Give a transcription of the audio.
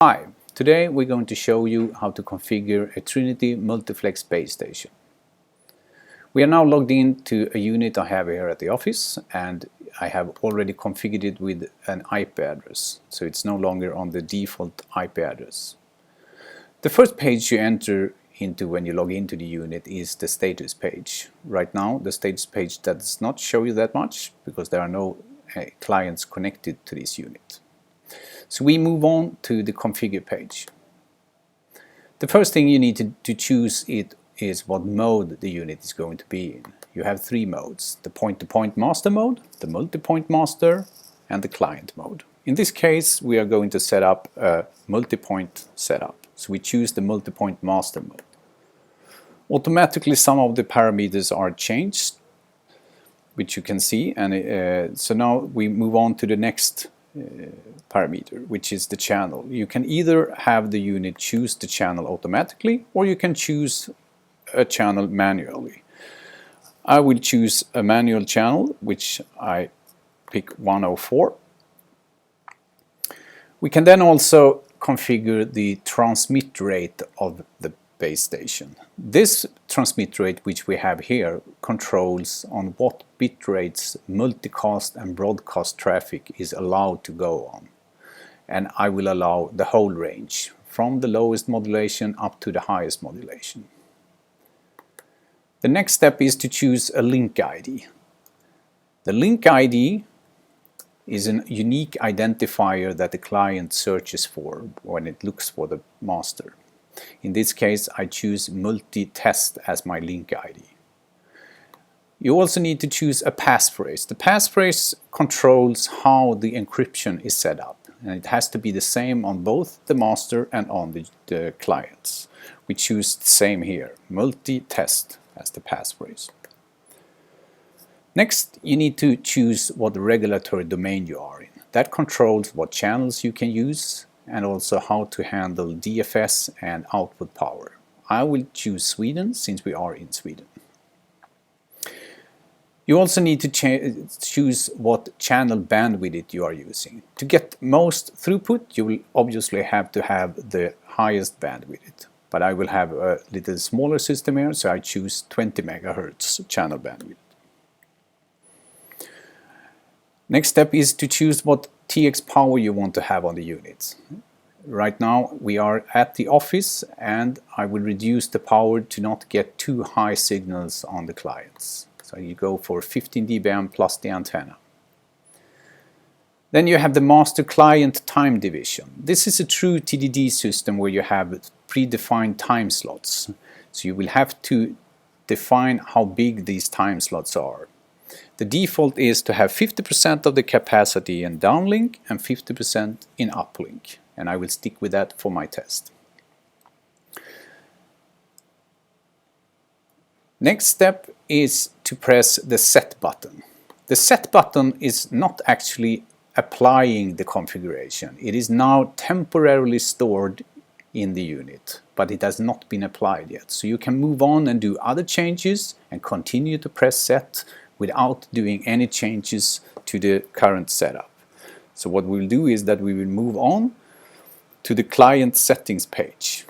Hi, today we're going to show you how to configure a Trinity Multiflex base station. We are now logged into a unit I have here at the office, and I have already configured it with an IP address, so it's no longer on the default IP address. The first page you enter into when you log into the unit is the status page. Right now the status page does not show you that much because there are no clients connected to this unit. So we move on to the configure page. The first thing you need to choose is what mode the unit is going to be in. You have three modes: the point-to-point master mode, the multi-point master, and the client mode. In this case we are going to set up a multi-point setup. So we choose the multi-point master mode. Automatically some of the parameters are changed, which you can see, and so now we move on to the next parameter, which is the channel. You can either have the unit choose the channel automatically, or you can choose a channel manually. I will choose a manual channel, which I pick 104. We can then also configure the transmit rate of the base station. This transmit rate, which we have here, controls on what bit rates multicast and broadcast traffic is allowed to go on. And I will allow the whole range, from the lowest modulation up to the highest modulation. The next step is to choose a link ID. The link ID is a unique identifier that the client searches for when it looks for the master. In this case I choose multi-test as my link ID. You also need to choose a passphrase. The passphrase controls how the encryption is set up, and it has to be the same on both the master and on the clients. We choose the same here, multi-test as the passphrase. Next, you need to choose what regulatory domain you are in. That controls what channels you can use and also how to handle DFS and output power. I will choose Sweden since we are in Sweden. You also need to choose what channel bandwidth you are using. To get most throughput, you will obviously have to have the highest bandwidth. But I will have a little smaller system here, so I choose 20 MHz channel bandwidth. Next step is to choose what TX power you want to have on the unit. Right now we are at the office, and I will reduce the power to not get too high signals on the clients. So you go for 15 dBm plus the antenna. Then you have the master client time division. This is a true TDD system where you have predefined time slots. So you will have to define how big these time slots are. The default is to have 50% of the capacity in downlink and 50% in uplink, and I will stick with that for my test. Next step is to press the set button. The set button is not actually applying the configuration. It is now temporarily stored in the unit, but it has not been applied yet. So you can move on and do other changes and continue to press set without doing any changes to the current setup. So what we'll do is that we will move on to the client settings page.